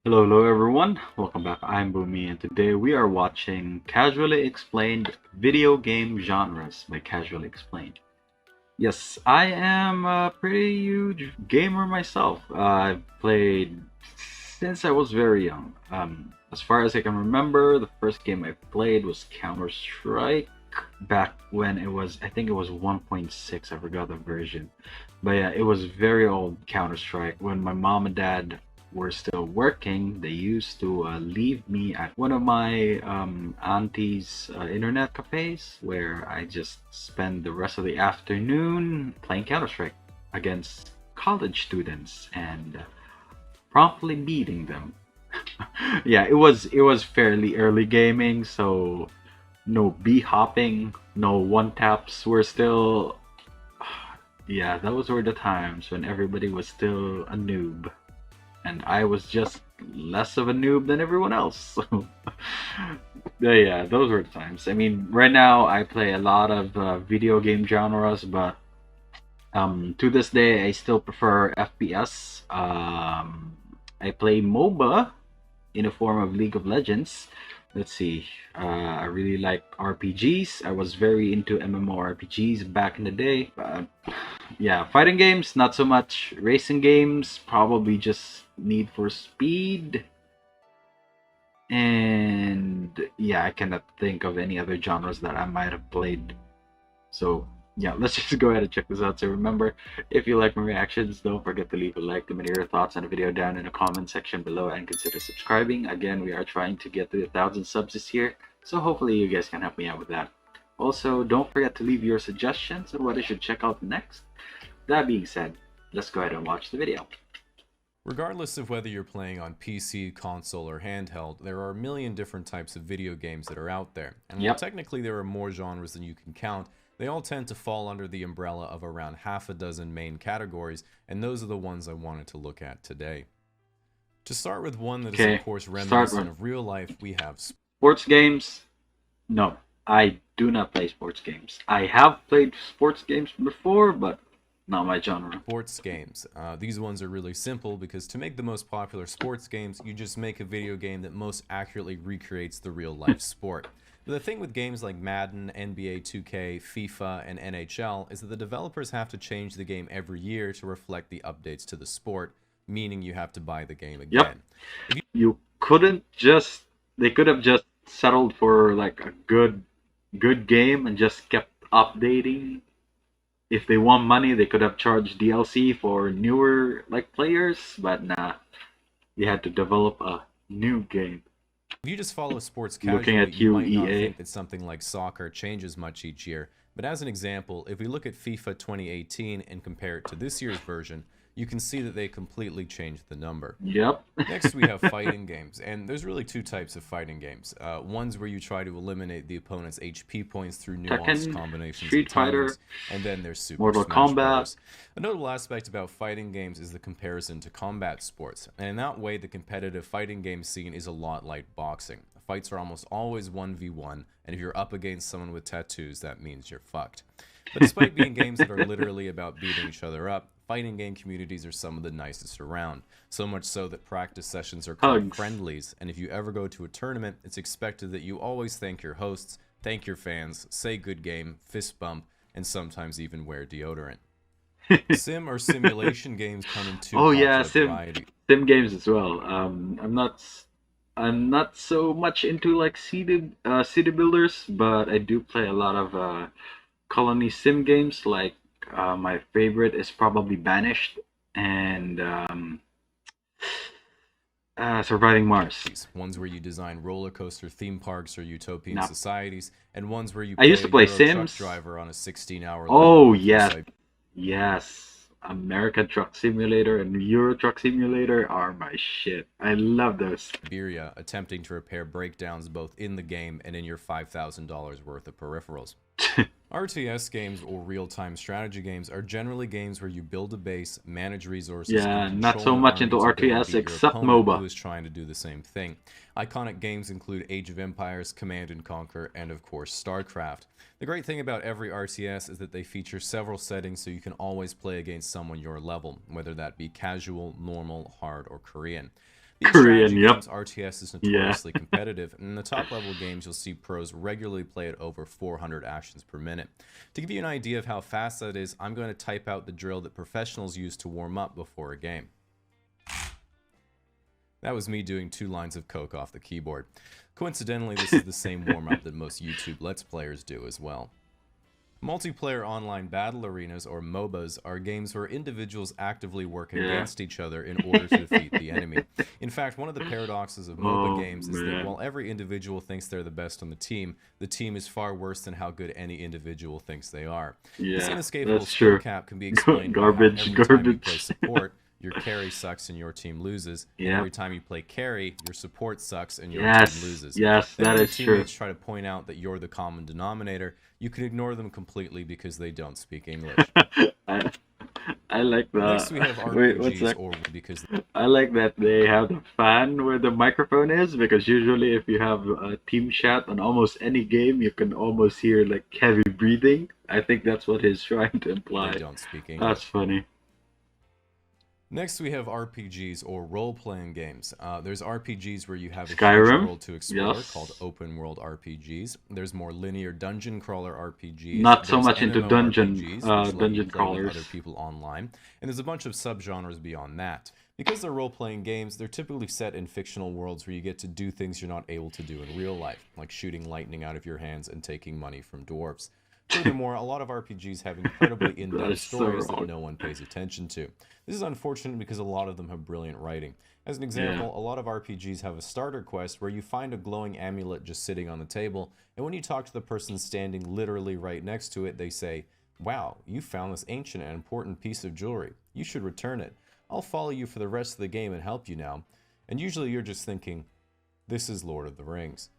Hello everyone. Welcome back. I'm Bumi, and today we are watching Casually Explained Video Game Genres by Casually Explained. Yes, I am a pretty huge gamer myself. I've played since I was very young. As far as I can remember, the first game I played was Counter-Strike back when I think it was 1.6. I forgot the version. But yeah, it was very old Counter-Strike. When my mom and dad were still working, they used to leave me at one of my auntie's internet cafes where I just spend the rest of the afternoon playing Counter-Strike against college students and promptly beating them. Yeah, it was fairly early gaming, so no B hopping, no one taps. We're still, yeah, those were the times when everybody was still a noob, and I was just less of a noob than everyone else. So, yeah, those were the times. I mean, right now I play a lot of video game genres, but to this day I still prefer FPS. I play MOBA in the form of League of Legends. Let's see. I really like RPGs. I was very into MMORPGs back in the day. Yeah, fighting games, not so much. Racing games, probably just Need for Speed. And yeah, I cannot think of any other genres that I might have played. So yeah, let's just go ahead and check this out. So remember, if you like my reactions, don't forget to leave a like, let me know your thoughts on the video down in the comment section below, and consider subscribing. Again, we are trying to get to 1,000 subs this year, so hopefully you guys can help me out with that. Also, don't forget to leave your suggestions on what I should check out next. That being said, let's go ahead and watch the video. Regardless of whether you're playing on PC, console, or handheld, there are a million different types of video games that are out there. And while Yep. technically there are more genres than you can count, they all tend to fall under the umbrella of around half a dozen main categories, and those are the ones I wanted to look at today. To start with one that is of Okay, course start reminiscent with of real life, we have sports games. No, I do not play sports games. I have played sports games before, but not my genre. sports games. These ones are really simple because to make the most popular sports games, you just make a video game that most accurately recreates the real life sport. But the thing with games like Madden, NBA 2K, FIFA, and NHL is that the developers have to change the game every year to reflect the updates to the sport, meaning you have to buy the game Yep. again. If you You couldn't just they could have just settled for like a good game and just kept updating. If they want money, they could have charged DLC for newer like players, but nah, they had to develop a new game. If you just follow sports Looking casually, at you you, might not EA. think that something like soccer changes much each year. But as an example, if we look at FIFA 2018 and compare it to this year's version, you can see that they completely changed the number. Yep. Next, we have fighting games, and there's really two types of fighting games. One's where you try to eliminate the opponent's HP points through nuanced Tekken, combinations and Street Fighter, timings, and then there's Super Mortal Smash Kombat. Bros. A notable aspect about fighting games is the comparison to combat sports, and in that way, the competitive fighting game scene is a lot like boxing. Fights are almost always 1v1, and if you're up against someone with tattoos, that means you're fucked. But despite being games that are literally about beating each other up, fighting game communities are some of the nicest around. So much so that practice sessions are called Hugs. friendlies, and if you ever go to a tournament, it's expected that you always thank your hosts, thank your fans, say good game, fist bump, and sometimes even wear deodorant. Sim or simulation games come in two Oh yeah, popular sim varieties. sim games as well. I'm not so much into like city builders, but I do play a lot of colony sim games. Like my favorite is probably Banished and Surviving Mars. Ones where you design roller coaster theme parks or utopian Now societies, and ones where you I used play to a play Euro truck Sims. driver on a 16-hour-long Oh run through yes, yes. American Truck Simulator and Euro Truck Simulator are my shit. I love those. Siberia, attempting to repair breakdowns both in the game and in your $5,000 worth of peripherals. RTS games or real-time strategy games are generally games where you build a base, manage resources, Yeah, and not control so an much army into to go and RTS beat your except opponent who MOBA. is trying to do the same thing. Iconic games include Age of Empires, Command and Conquer, and of course StarCraft. The great thing about every RTS is that they feature several settings so you can always play against someone your level, whether that be casual, normal, hard, or Korean. These Korean, strategy yep. games, RTS is Yeah. notoriously competitive, and in the top level games, you'll see pros regularly play at over 400 actions per minute. To give you an idea of how fast that is, I'm going to type out the drill that professionals use to warm up before a game. That was me doing 2 lines of coke off the keyboard. Coincidentally, this is the same warm-up that most YouTube Let's Players do as well. Multiplayer online battle arenas, or MOBAs, are games where individuals actively work against each other in order to defeat the enemy. In fact, one of the paradoxes of MOBA games is that while every individual thinks they're the best on the team is far worse than how good any individual thinks they are. This inescapable skill cap can be explained by how every time you play support, your carry sucks and your team loses. And every time you play carry, your support sucks and your team loses. Yes, then that when is true. teammates try to point out that you're the common denominator, you can ignore them completely because they don't speak English. I like that. Next we have RPGs, or because I like that they have the fan where the microphone is, because usually if you have a team chat on almost any game, you can almost hear like heavy breathing. I think that's what he's trying to imply. they don't speak English. That's funny. Next, we have RPGs, or role-playing games. There's RPGs where you have a Skyrim? huge world to explore, Yes. called open world RPGs. There's more linear dungeon crawler RPGs. Not so There's much into dungeon MMORPGs, which let you dungeon play with crawlers. other people online. And there's a bunch of subgenres beyond that. Because they're role-playing games, they're typically set in fictional worlds where you get to do things you're not able to do in real life, like shooting lightning out of your hands and taking money from dwarves. Furthermore, a lot of RPGs have incredibly in-depth stories that no one pays attention to. This is unfortunate because a lot of them have brilliant writing. As an example, a lot of RPGs have a starter quest where you find a glowing amulet just sitting on the table, and when you talk to the person standing literally right next to it, they say, "Wow, you found this ancient and important piece of jewelry. You should return it. I'll follow you for the rest of the game and help you now." And usually you're just thinking, this is Lord of the Rings.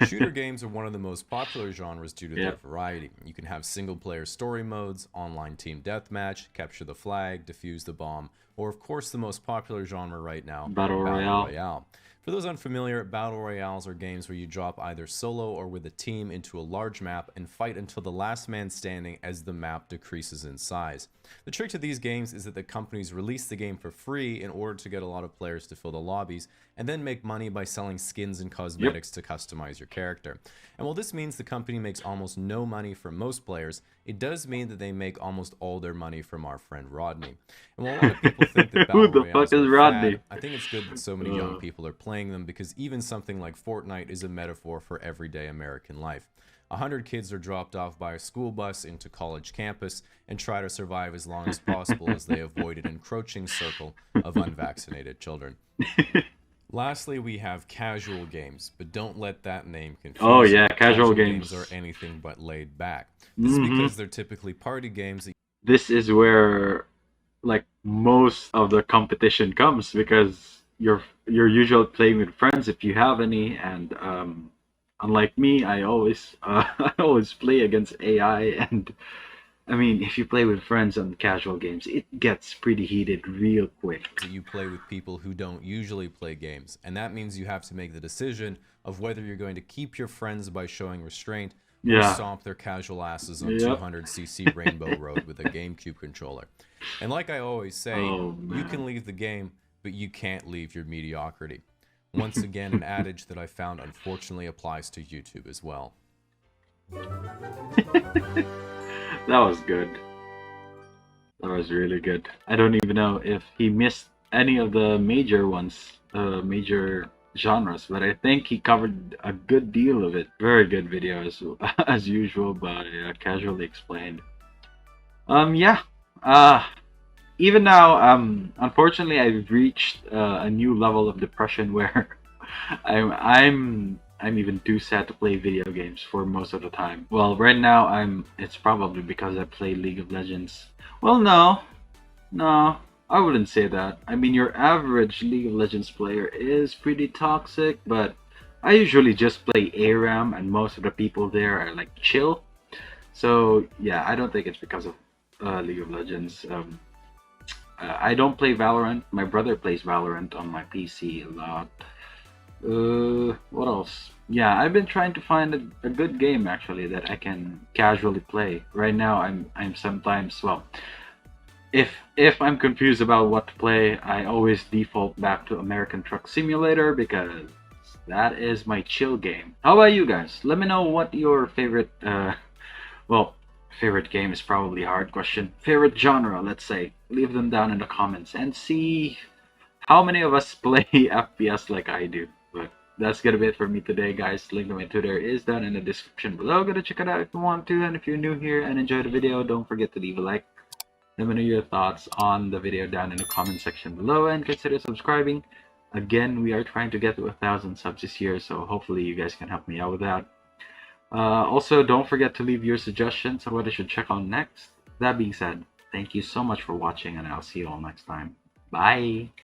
Shooter games are one of the most popular genres due to their variety. You can have single-player story modes, online team deathmatch, capture the flag, defuse the bomb, or of course the most popular genre right now, Battle Royale. For those unfamiliar, Battle Royales are games where you drop either solo or with a team into a large map and fight until the last man standing as the map decreases in size. The trick to these games is that the companies release the game for free in order to get a lot of players to fill the lobbies, and then make money by selling skins and cosmetics to customize your character. And while this means the company makes almost no money from most players, it does mean that they make almost all their money from our friend Rodney. And while a lot of people think that Battle Who the Royales fuck is are Rodney? fad, I think it's good that so many young people are playing them, because even something like Fortnite is a metaphor for everyday American life. 100 kids are dropped off by a school bus into college campus and try to survive as long as possible as they avoid an encroaching circle of unvaccinated children. Lastly, we have casual games, but don't let that name confuse you. Oh yeah, casual games. are anything but laid back. This is because they're typically party games that This is where like most of the competition comes, because you're usually playing with friends if you have any, and unlike me, I always I always play against AI, and I mean, if you play with friends on casual games, it gets pretty heated real quick. you play with people who don't usually play games, and that means you have to make the decision of whether you're going to keep your friends by showing restraint or stomp their casual asses on 200cc Rainbow Road with a GameCube controller. And like I always say, you can leave the game, but you can't leave your mediocrity. Once again, an adage that I found unfortunately applies to YouTube as well. That was good. That was really good. I don't even know if he missed any of the major ones, major genres, but I think he covered a good deal of it. Very good video as usual by Casually Explained. Even now, unfortunately, I've reached a new level of depression where I'm even too sad to play video games for most of the time. Well, right now it's probably because I play League of Legends. Well, no, I wouldn't say that. I mean, your average League of Legends player is pretty toxic, but I usually just play ARAM, and most of the people there are like chill. So yeah, I don't think it's because of League of Legends. I don't play Valorant. My brother plays Valorant on my PC a lot. What else? Yeah, I've been trying to find a good game actually that I can casually play. Right now, I'm sometimes, well, if I'm confused about what to play, I always default back to American Truck Simulator because that is my chill game. How about you guys? Let me know what your favorite well, favorite game is probably a hard question. Favorite genre, let's say. Leave them down in the comments and see how many of us play FPS like I do. But that's gonna be it for me today, guys. Link to my Twitter is down in the description below. Go to check it out if you want to. And if you're new here and enjoyed the video, don't forget to leave a like. Let me know your thoughts on the video down in the comment section below and consider subscribing. Again, we are trying to get to 1,000 subs this year, so hopefully you guys can help me out with that. Also, don't forget to leave your suggestions on what I should check on next. That being said, thank you so much for watching, and I'll see you all next time. Bye!